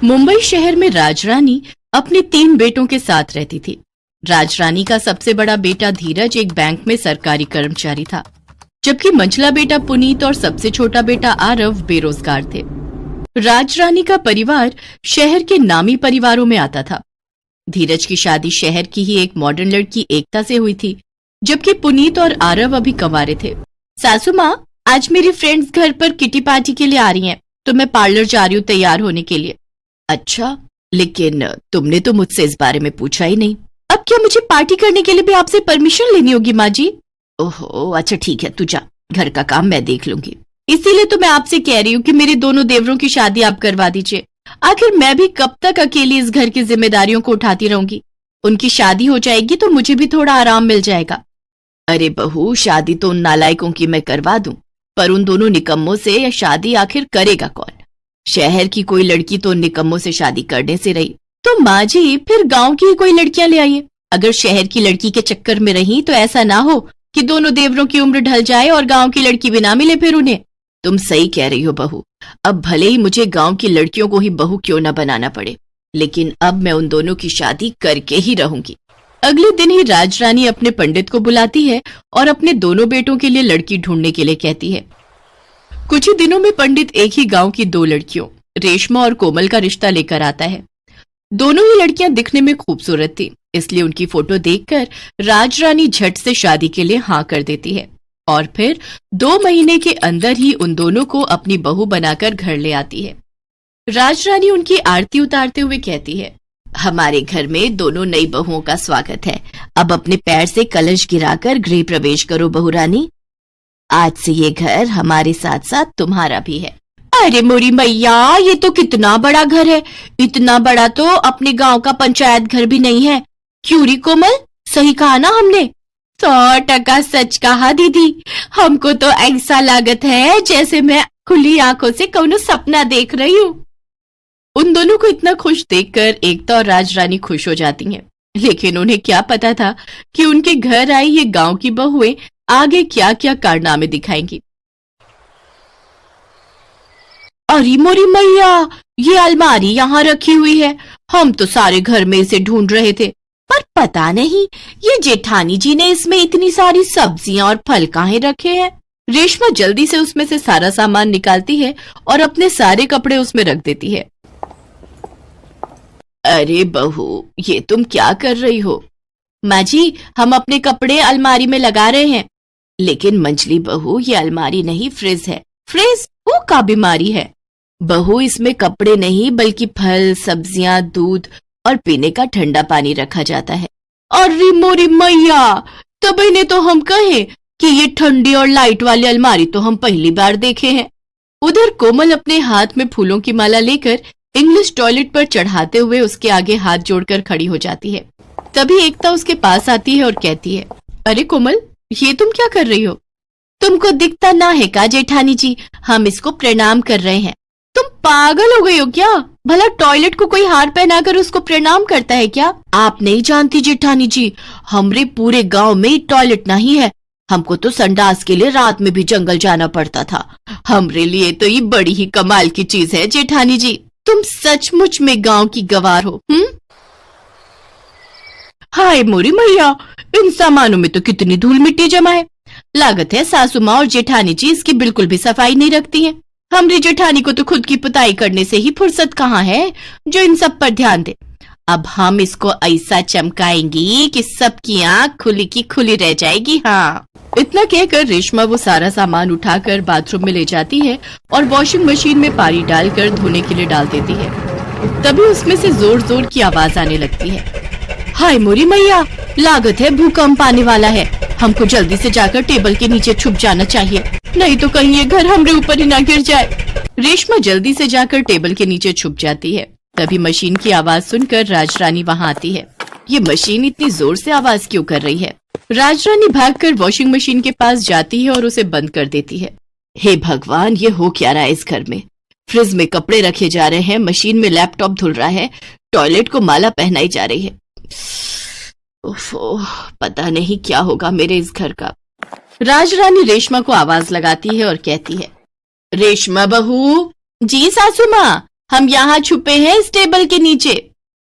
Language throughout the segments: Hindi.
मुंबई शहर में राजरानी अपने 3 बेटों के साथ रहती थी। राजरानी का सबसे बड़ा बेटा धीरज एक बैंक में सरकारी कर्मचारी था, जबकि मंझला बेटा पुनीत और सबसे छोटा बेटा आरव बेरोजगार थे। राजरानी का परिवार शहर के नामी परिवारों में आता था। धीरज की शादी शहर की ही एक मॉडर्न लड़की एकता से हुई थी, जबकि पुनीत और आरव अभी कंवारे थे। सासू माँ, आज मेरी फ्रेंड्स घर पर किटी पार्टी के लिए आ रही हैं, तो मैं पार्लर जा रही हूँ तैयार होने के लिए। अच्छा, लेकिन तुमने तो मुझसे इस बारे में पूछा ही नहीं। अब क्या मुझे पार्टी करने के लिए भी आपसे परमिशन लेनी होगी माँ जी? ओहो, अच्छा ठीक है, तू जा, घर का काम मैं देख लूंगी। इसीलिए तो मैं आपसे कह रही हूँ कि मेरे दोनों देवरों की शादी आप करवा दीजिए। आखिर मैं भी कब तक अकेली इस घर की जिम्मेदारियों को उठाती रहूंगी? उनकी शादी हो जाएगी तो मुझे भी थोड़ा आराम मिल जाएगा। अरे बहू, शादी तो उन नालायकों की मैं करवा दूं, पर उन दोनों निकम्मों से यह शादी आखिर करेगा कौन? शहर की कोई लड़की तो निकम्मों से शादी करने से रही, तो माँ जी फिर गांव की कोई लड़कियां ले आइए। अगर शहर की लड़की के चक्कर में रही तो ऐसा ना हो कि दोनों देवरों की उम्र ढल जाए और गांव की लड़की भी ना मिले फिर उन्हें। तुम सही कह रही हो बहू, अब भले ही मुझे गांव की लड़कियों को ही बहू क्यों न बनाना पड़े, लेकिन अब मैं उन दोनों की शादी करके ही रहूंगी। अगले दिन ही राजरानी अपने पंडित को बुलाती है और अपने दोनों बेटों के लिए लड़की ढूंढने के लिए कहती है। कुछ ही दिनों में पंडित एक ही गांव की 2 लड़कियों रेशमा और कोमल का रिश्ता लेकर आता है। दोनों ही लड़कियां दिखने में खूबसूरत थी, इसलिए उनकी फोटो देखकर राजरानी झट से शादी के लिए हाँ कर देती है और फिर 2 महीने के अंदर ही उन दोनों को अपनी बहू बनाकर घर ले आती है। राजरानी उनकी आरती उतारते हुए कहती है, हमारे घर में दोनों नई बहुओं का स्वागत है। अब अपने पैर से कलश गिराकर गृह प्रवेश करो बहू रानी। आज से ये घर हमारे साथ साथ तुम्हारा भी है। अरे मोरी मैया, ये तो कितना बड़ा घर है। इतना बड़ा तो अपने गांव का पंचायत घर भी नहीं है। क्यों री कोमल, सही कहा ना हमने? 100% सच कहा दीदी। हमको तो ऐसा लागत है जैसे मैं खुली आंखों से कौनो सपना देख रही हूँ। उन दोनों को इतना खुश देखकर एकता और राजरानी खुश हो जाती हैं, लेकिन उन्हें क्या पता था कि उनके घर आई ये गांव की बहुएं आगे क्या क्या कारनामे दिखाएंगी। अरे मोरी मैया, ये अलमारी यहाँ रखी हुई है। हम तो सारे घर में इसे ढूंढ रहे थे, पर पता नहीं ये जेठानी जी ने इसमें इतनी सारी सब्जियां और फल काहे रखे हैं। रेशमा जल्दी से उसमें से सारा सामान निकालती है और अपने सारे कपड़े उसमें रख देती है। अरे बहू, ये तुम क्या कर रही हो? माँ जी, हम अपने कपड़े अलमारी में लगा रहे हैं। लेकिन मंझली बहू, ये अलमारी नहीं फ्रिज है। फ्रिज वो का बीमारी है बहू, इसमें कपड़े नहीं बल्कि फल, सब्जियां, दूध और पीने का ठंडा पानी रखा जाता है। अरे मोरी मैया, तब इन्हें तो हम कहें कि ये ठंडी और लाइट वाली अलमारी तो हम पहली बार देखे हैं। उधर कोमल अपने हाथ में फूलों की माला लेकर इंग्लिश टॉयलेट पर चढ़ाते हुए उसके आगे हाथ जोड़कर खड़ी हो जाती है। तभी एकता उसके पास आती है और कहती है, अरे कोमल, ये तुम क्या कर रही हो? तुमको दिखता ना है का जेठानी जी, हम इसको प्रणाम कर रहे हैं। तुम पागल हो गई हो क्या? भला टॉयलेट को कोई हार पहनाकर उसको प्रणाम करता है क्या? आप नहीं जानती जेठानी जी, हमरे पूरे गांव में टॉयलेट नहीं है। हमको तो संडास के लिए रात में भी जंगल जाना पड़ता था। हमरे लिए तो ये बड़ी ही कमाल की चीज है जेठानी जी। तुम सचमुच में गांव की गवार हो। हाय मोरी मैया, इन सामानों में तो कितनी धूल मिट्टी जमा है। लागत है सासू माँ और जेठानी जी इसकी बिल्कुल भी सफाई नहीं रखती हैं। हमरी जेठानी को तो खुद की पुताई करने से ही फुर्सत कहाँ है जो इन सब पर ध्यान दे। अब हम इसको ऐसा चमकाएंगी कि सबकी आंख खुली की खुली रह जाएगी। हाँ, इतना कहकर रेशमा वो सारा सामान उठाकर बाथरूम में ले जाती है और वॉशिंग मशीन में पानी डालकर धोने के लिए डाल देती है। तभी उसमें से जोर जोर की आवाज आने लगती है। हाय मोरी मैया, लागत है भूकंप आने वाला है। हमको जल्दी से जाकर टेबल के नीचे छुप जाना चाहिए, नहीं तो कहीं ये घर हमरे ऊपर ही ना गिर जाए। रेशमा जल्दी से जाकर टेबल के नीचे छुप जाती है। तभी मशीन की आवाज सुनकर राजरानी वहाँ आती है। ये मशीन इतनी जोर से आवाज क्यों कर रही है? राजरानी भागकर वॉशिंग मशीन के पास जाती है और उसे बंद कर देती है। हे भगवान, ये हो क्या रहा है इस घर में? फ्रिज में कपड़े रखे जा रहे हैं, मशीन में लैपटॉप धुल रहा है, टॉयलेट को माला पहनाई जा रही है। पता नहीं क्या होगा मेरे इस घर का। राजरानी रेशमा को आवाज लगाती है और कहती है, रेशमा बहू जी। सासू माँ, हम यहाँ छुपे हैं इस टेबल के नीचे।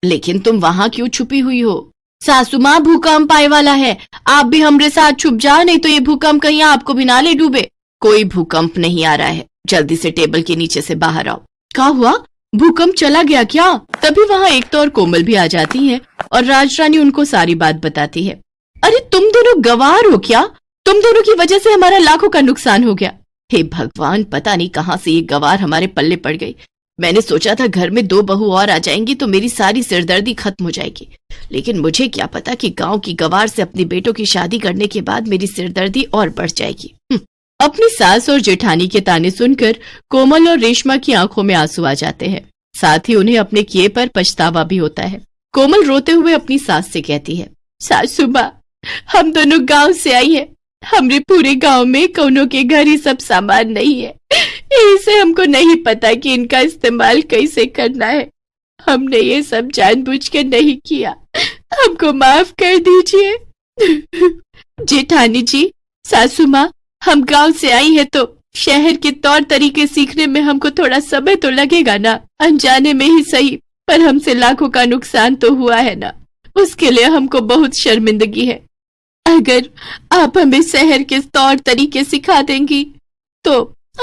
लेकिन तुम वहाँ क्यों छुपी हुई हो? सासू माँ, भूकंप आए वाला है, आप भी हमरे साथ छुप जाओ, नहीं तो ये भूकंप कहीं आपको भी ना ले डूबे। कोई भूकंप नहीं आ रहा है, जल्दी से टेबल के नीचे से बाहर आओ। क्या हुआ? भूकंप चला गया क्या? तभी वहाँ एकता और कोमल भी आ जाती है और राजरानी उनको सारी बात बताती है। अरे तुम दोनों गवार हो क्या? तुम दोनों की वजह से हमारा लाखों का नुकसान हो गया। हे भगवान, पता नहीं कहाँ से ये गवार हमारे पल्ले पड़ गई। मैंने सोचा था घर में 2 बहू और आ जाएंगी तो मेरी सारी सिरदर्दी खत्म हो जाएगी, लेकिन मुझे क्या पता कि गांव की गवार से अपनी बेटों की शादी करने के बाद मेरी सिरदर्दी और बढ़ जाएगी। अपनी सास और जेठानी के ताने सुनकर कोमल और रेशमा की आंखों में आंसू आ जाते हैं। साथ ही उन्हें अपने किए पर पछतावा भी होता है। कोमल रोते हुए अपनी सास से कहती है, सासू माँ, हम दोनों गांव से आई हैं। हमरे पूरे गांव में कौनों के घर ही सब सामान नहीं है, इसे हमको नहीं पता कि इनका इस्तेमाल कैसे करना है। हमने ये सब जानबूझकर नहीं किया, हमको माफ कर दीजिए। जेठानी जी, सासू माँ, हम गांव से आई है तो शहर के तौर तरीके सीखने में हमको थोड़ा समय तो लगेगा ना, अनजाने में ही सही, पर हमसे लाखों का नुकसान तो हुआ है ना, उसके लिए हमको बहुत शर्मिंदगी है। अगर आप हमें शहर के तौर तरीके सिखा देंगी तो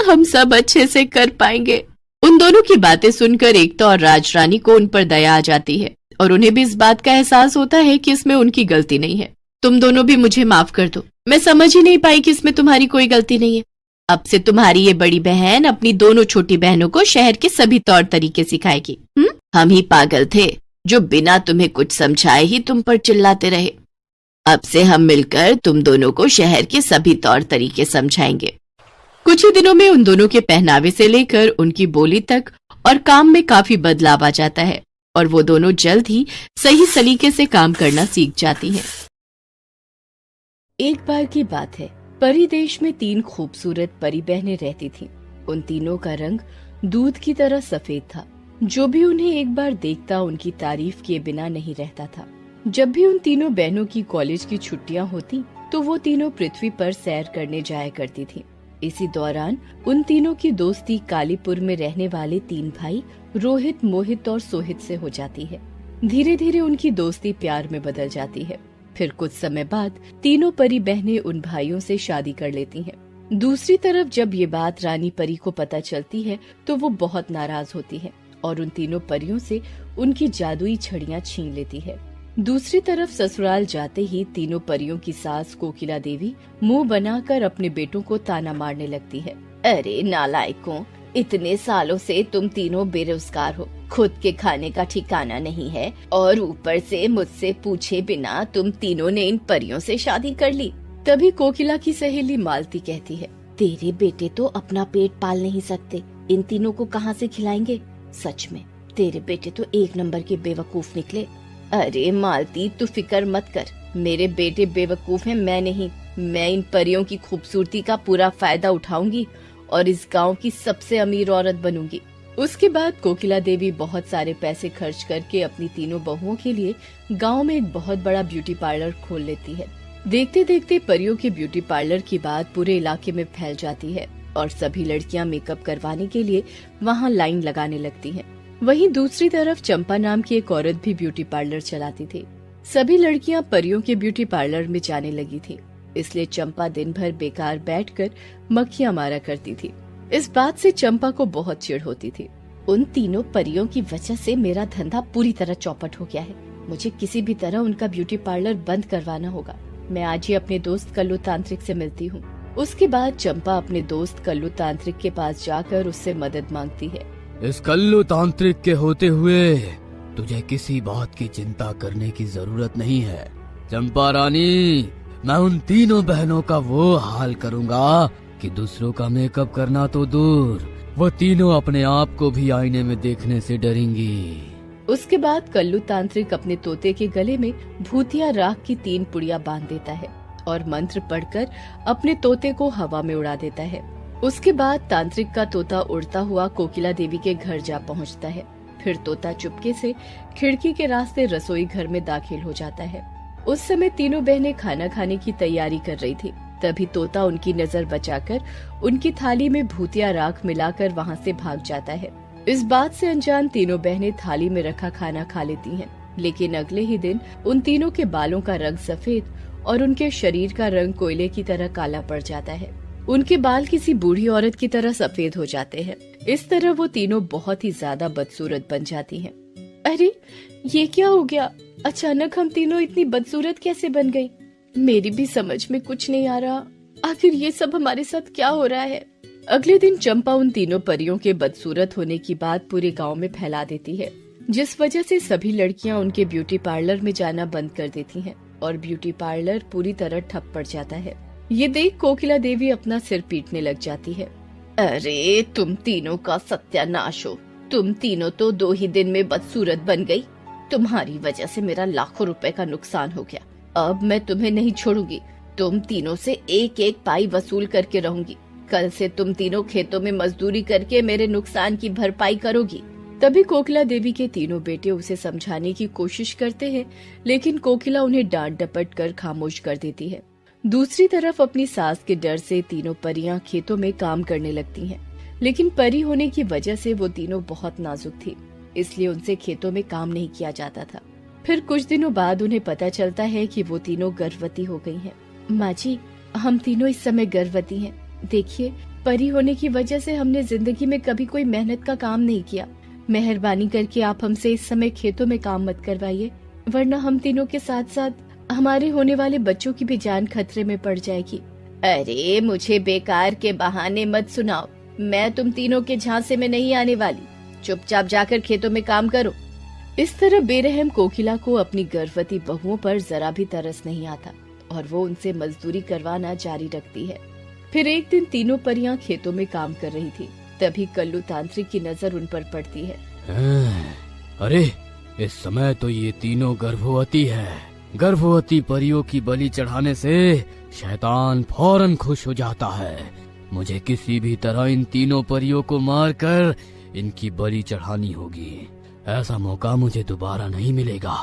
हम सब अच्छे से कर पाएंगे। उन दोनों की बातें सुनकर एकता और राजरानी को उन पर दया आ जाती है और उन्हें भी इस बात का एहसास होता है कि इसमें उनकी गलती नहीं है। तुम दोनों भी मुझे माफ कर दो, मैं समझ ही नहीं पाई कि इसमें तुम्हारी कोई गलती नहीं है। अब से तुम्हारी ये बड़ी बहन अपनी दोनों छोटी बहनों को शहर के सभी तौर तरीके सिखाएगी। हम ही पागल थे जो बिना तुम्हें कुछ समझाए ही तुम पर चिल्लाते रहे। अब से हम मिलकर तुम दोनों को शहर के सभी तौर तरीके समझाएंगे। कुछ ही दिनों में उन दोनों के पहनावे से लेकर उनकी बोली तक और काम में काफी बदलाव आ जाता है और वो दोनों जल्द ही सही सलीके से काम करना सीख जाती हैं। एक बार की बात है, परी देश में 3 खूबसूरत परी बहनें रहती थीं। उन तीनों का रंग दूध की तरह सफेद था। जो भी उन्हें एक बार देखता उनकी तारीफ किए बिना नहीं रहता था। जब भी उन तीनों बहनों की कॉलेज की छुट्टियां होती तो वो तीनों पृथ्वी पर सैर करने जाया करती थीं। इसी दौरान उन तीनों की दोस्ती कालीपुर में रहने वाले 3 भाई रोहित, मोहित और सोहित से हो जाती है। धीरे धीरे उनकी दोस्ती प्यार में बदल जाती है। फिर कुछ समय बाद तीनों परी बहनें उन भाइयों से शादी कर लेती हैं। दूसरी तरफ जब ये बात रानी परी को पता चलती है तो वो बहुत नाराज होती है और उन तीनों परियों से उनकी जादुई छड़ियां छीन लेती है। दूसरी तरफ ससुराल जाते ही तीनों परियों की सास कोकिला देवी मुंह बनाकर अपने बेटों को ताना मारने लगती है। अरे नालायकों, इतने सालों से तुम तीनों बेरोजगार हो, खुद के खाने का ठिकाना नहीं है और ऊपर से मुझसे पूछे बिना तुम तीनों ने इन परियों से शादी कर ली। तभी कोकिला की सहेली मालती कहती है, तेरे बेटे तो अपना पेट पाल नहीं सकते, इन तीनों को कहाँ से खिलाएंगे? सच में तेरे बेटे तो 1 नंबर के बेवकूफ निकले। अरे मालती, तू फिक्र मत कर, मेरे बेटे बेवकूफ हैं, मैं नहीं। मैं इन परियों की खूबसूरती का पूरा फायदा उठाऊंगी और इस गांव की सबसे अमीर औरत बनूंगी। उसके बाद कोकिला देवी बहुत सारे पैसे खर्च करके अपनी तीनों बहुओं के लिए गांव में एक बहुत बड़ा ब्यूटी पार्लर खोल लेती है। देखते देखते परियों के ब्यूटी पार्लर की बात पूरे इलाके में फैल जाती है और सभी लड़कियां मेकअप करवाने के लिए वहां लाइन लगाने लगती हैं। वहीं दूसरी तरफ चंपा नाम की एक औरत भी ब्यूटी पार्लर चलाती थी। सभी लड़कियां परियों के ब्यूटी पार्लर में जाने लगी थी, इसलिए चंपा दिन भर बेकार बैठकर मक्खियां मारा करती थी। इस बात से चंपा को बहुत चिढ़ होती थी। उन तीनों परियों की वजह से मेरा धंधा पूरी तरह चौपट हो गया है। मुझे किसी भी तरह उनका ब्यूटी पार्लर बंद करवाना होगा। मैं आज ही अपने दोस्त कल्लू तांत्रिक से मिलती हूँ। उसके बाद चंपा अपने दोस्त कल्लू तांत्रिक के पास जाकर उससे मदद मांगती है। इस कल्लू तांत्रिक के होते हुए तुझे किसी बात की चिंता करने की जरूरत नहीं है। चंपा रानी, मैं उन तीनों बहनों का वो हाल करूँगा कि दूसरों का मेकअप करना तो दूर, वो तीनों अपने आप को भी आईने में देखने से डरेंगी। उसके बाद कल्लू तांत्रिक अपने तोते के गले में भूतिया राख की 3 पुड़िया बांध देता है और मंत्र पढ़कर अपने तोते को हवा में उड़ा देता है। उसके बाद तांत्रिक का तोता उड़ता हुआ कोकिला देवी के घर जा पहुंचता है। फिर तोता चुपके से खिड़की के रास्ते रसोई घर में दाखिल हो जाता है। उस समय तीनों बहनें खाना खाने की तैयारी कर रही थी। तभी तोता उनकी नजर बचाकर उनकी थाली में भूतिया राख मिलाकर वहां से भाग जाता है। इस बात से अनजान तीनों बहनें थाली में रखा खाना खा लेती हैं, लेकिन अगले ही दिन उन तीनों के बालों का रंग सफेद और उनके शरीर का रंग कोयले की तरह काला पड़ जाता है। उनके बाल किसी बूढ़ी औरत की तरह सफेद हो जाते हैं। इस तरह वो तीनों बहुत ही ज्यादा बदसूरत बन जाती हैं। अरे ये क्या हो गया? अचानक हम तीनों इतनी बदसूरत कैसे बन गई? मेरी भी समझ में कुछ नहीं आ रहा। आखिर ये सब हमारे साथ क्या हो रहा है? अगले दिन चंपा उन तीनों परियों के बदसूरत होने की बात पूरे गांव में फैला देती है, जिस वजह से सभी लड़कियां उनके ब्यूटी पार्लर में जाना बंद कर देती हैं और ब्यूटी पार्लर पूरी तरह ठप पड़ जाता है। ये देख कोकिला देवी अपना सिर पीटने लग जाती है। अरे तुम तीनों का सत्यानाश हो। तुम तीनों तो 2 ही दिन में बदसूरत बन गई। तुम्हारी वजह से मेरा लाखों रुपए का नुकसान हो गया। अब मैं तुम्हें नहीं छोड़ूंगी। तुम तीनों से एक एक पाई वसूल करके रहूंगी। कल से तुम तीनों खेतों में मजदूरी करके मेरे नुकसान की भरपाई करोगी। तभी कोकिला देवी के तीनों बेटे उसे समझाने की कोशिश करते हैं, लेकिन कोकिला उन्हें डांट डपट कर खामोश कर देती है। दूसरी तरफ अपनी सास के डर से तीनों परियां खेतों में काम करने लगती हैं, लेकिन परी होने की वजह से वो तीनों बहुत नाजुक थी, इसलिए उनसे खेतों में काम नहीं किया जाता था। फिर कुछ दिनों बाद उन्हें पता चलता है कि वो तीनों गर्भवती हो गई हैं। माँ जी, हम तीनों इस समय गर्भवती हैं। देखिए, परी होने की वजह से हमने जिंदगी में कभी कोई मेहनत का काम नहीं किया। मेहरबानी करके आप हमसे इस समय खेतों में काम मत करवाइए, वरना हम तीनों के साथ साथ हमारे होने वाले बच्चों की भी जान खतरे में पड़ जाएगी। अरे मुझे बेकार के बहाने मत सुनाओ। मैं तुम तीनों के झांसे में नहीं आने वाली। चुपचाप जाकर खेतों में काम करो। इस तरह बेरहम कोकिला को अपनी गर्भवती बहुओं पर जरा भी तरस नहीं आता और वो उनसे मजदूरी करवाना जारी रखती है। फिर एक दिन तीनों परियां खेतों में काम कर रही थी, तभी कल्लू तांत्रिक की नजर उन पर पड़ती है। अरे इस समय तो ये तीनों गर्भवती है। गर्भवती परियों की बलि चढ़ाने से शैतान फौरन खुश हो जाता है। मुझे किसी भी तरह इन तीनों परियों को मारकर इनकी बलि चढ़ानी होगी। ऐसा मौका मुझे दोबारा नहीं मिलेगा।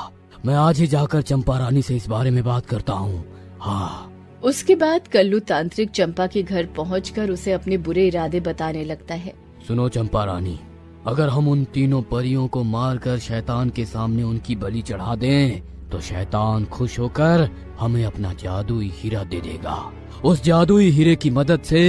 मैं आज ही जाकर चंपा रानी से इस बारे में बात करता हूँ। हाँ। उसके बाद कल्लू तांत्रिक चंपा के घर पहुंचकर उसे अपने बुरे इरादे बताने लगता है। सुनो चंपा रानी, अगर हम उन तीनों परियों को मारकर शैतान के सामने उनकी बलि चढ़ा दें, तो शैतान खुश होकर हमें अपना जादुई हीरा दे देगा। उस जादुई हीरे की मदद से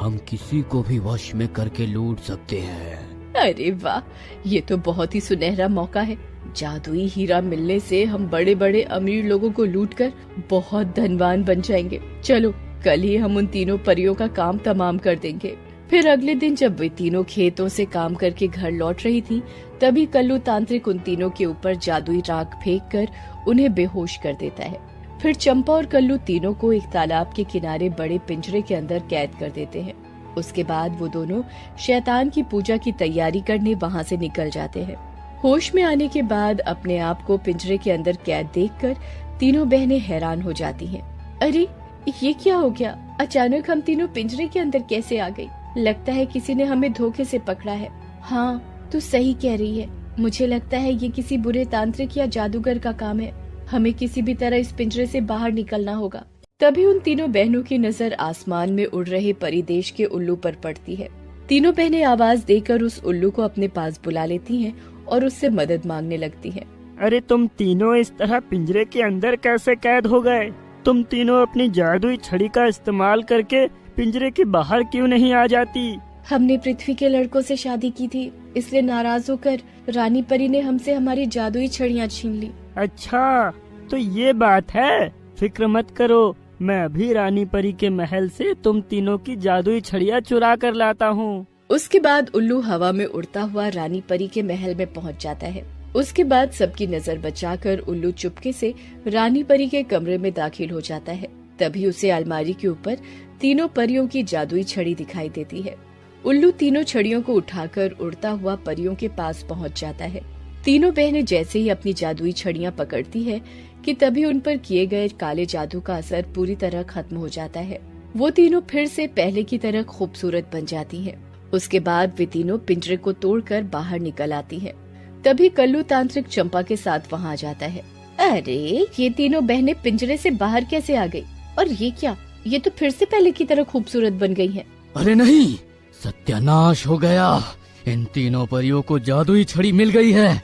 हम किसी को भी वश में करके लूट सकते हैं। अरे वाह, ये तो बहुत ही सुनहरा मौका है। जादुई हीरा मिलने से हम बड़े बड़े अमीर लोगों को लूटकर बहुत धनवान बन जाएंगे। चलो कल ही हम उन तीनों परियों का काम तमाम कर देंगे। फिर अगले दिन जब वे तीनों खेतों से काम करके घर लौट रही थी, तभी कल्लू तांत्रिक उन तीनों के ऊपर जादुई राख फेंक कर उन्हें बेहोश कर देता है। फिर चंपा और कल्लू तीनों को एक तालाब के किनारे बड़े पिंजरे के अंदर कैद कर देते हैं। उसके बाद वो दोनों शैतान की पूजा की तैयारी करने वहाँ से निकल जाते हैं। होश में आने के बाद अपने आप को पिंजरे के अंदर कैद देखकर तीनों बहनें हैरान हो जाती हैं। अरे ये क्या हो गया? अचानक हम तीनों पिंजरे के अंदर कैसे आ गई? लगता है किसी ने हमें धोखे से पकड़ा है। हाँ, तू सही कह रही है। मुझे लगता है ये किसी बुरे तांत्रिक या जादूगर का काम है। हमें किसी भी तरह इस पिंजरे से बाहर निकलना होगा। तभी उन तीनों बहनों की नजर आसमान में उड़ रहे परिदेश के उल्लू पर पड़ती है। तीनों बहनें आवाज देकर उस उल्लू को अपने पास बुला लेती हैं और उससे मदद मांगने लगती हैं। अरे तुम तीनों इस तरह पिंजरे के अंदर कैसे कैद हो गए? तुम तीनों अपनी जादुई छड़ी का इस्तेमाल करके पिंजरे के बाहर क्यों नहीं आ जाती? हमने पृथ्वी के लड़कों से शादी की थी, इसलिए नाराज होकर रानी परी ने हमसे हमारी जादुई छड़ियाँ छीन ली। अच्छा, तो ये बात है। फिक्र मत करो, मैं अभी रानी परी के महल से तुम तीनों की जादुई छड़ियाँ चुरा कर लाता हूँ। उसके बाद उल्लू हवा में उड़ता हुआ रानी परी के महल में पहुँच जाता है। उसके बाद सबकी नजर बचाकर उल्लू चुपके से रानी परी के कमरे में दाखिल हो जाता है। तभी उसे अलमारी के ऊपर तीनों परियों की जादुई छड़ी दिखाई देती है। उल्लू तीनों छड़ियों को उठाकर उड़ता हुआ परियों के पास पहुंच जाता है। तीनों बहनें जैसे ही अपनी जादुई छड़ियां पकड़ती है कि तभी उन पर किए गए काले जादू का असर पूरी तरह खत्म हो जाता है। वो तीनों फिर से पहले की तरह खूबसूरत बन जाती हैं। उसके बाद वे तीनों पिंजरे को तोड़कर बाहर निकल आती हैं। तभी कल्लू तांत्रिक चंपा के साथ वहाँ आ जाता है। अरे ये तीनों बहनें पिंजरे से बाहर कैसे आ गई? और ये क्या? ये तो फिर से पहले की तरह खूबसूरत बन गई हैं। अरे नहीं, सत्यानाश हो गया। इन तीनों परियों को जादुई छड़ी मिल गई है।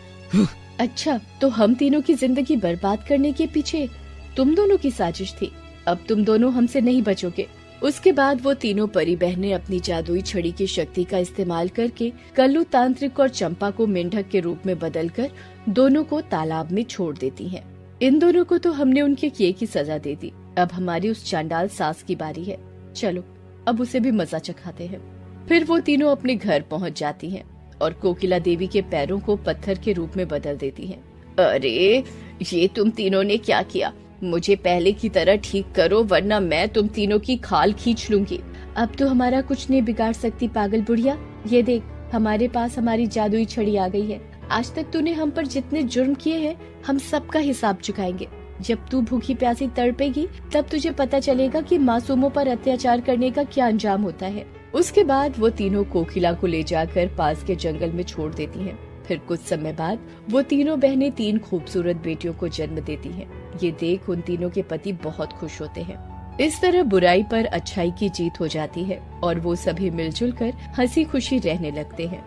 अच्छा, तो हम तीनों की जिंदगी बर्बाद करने के पीछे तुम दोनों की साजिश थी। अब तुम दोनों हमसे नहीं बचोगे। उसके बाद वो तीनों परी बहनें अपनी जादुई छड़ी की शक्ति का इस्तेमाल करके कल्लू, तांत्रिक और चंपा को मेंढक के रूप में बदलकर दोनों को तालाब में छोड़ देती हैं। इन दोनों को तो हमने उनके किए की सजा दे दी। अब हमारी उस चांडाल सास की बारी है। चलो अब उसे भी मजा चखाते हैं। फिर वो तीनों अपने घर पहुंच जाती हैं और कोकिला देवी के पैरों को पत्थर के रूप में बदल देती हैं। अरे ये तुम तीनों ने क्या किया? मुझे पहले की तरह ठीक करो, वरना मैं तुम तीनों की खाल खींच लूंगी। अब तो हमारा कुछ नहीं बिगाड़ सकती पागल बुढ़िया। ये देख, हमारे पास हमारी जादुई छड़ी आ गई है। आज तक तूने हम पर जितने जुर्म किए हैं, हम सबका हिसाब चुकाएंगे। जब तू भूखी प्यासी तड़पेगी, तब तुझे पता चलेगा कि मासूमों पर अत्याचार करने का क्या अंजाम होता है। उसके बाद वो तीनों कोकिला को ले जाकर पास के जंगल में छोड़ देती हैं। फिर कुछ समय बाद वो तीनों बहनें 3 खूबसूरत बेटियों को जन्म देती हैं। ये देख उन तीनों के पति बहुत खुश होते हैं। इस तरह बुराई पर अच्छाई की जीत हो जाती है और वो सभी मिलजुल कर हंसी खुशी रहने लगते हैं।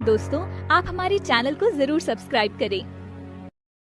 दोस्तों, आप हमारे चैनल को जरूर सब्सक्राइब करें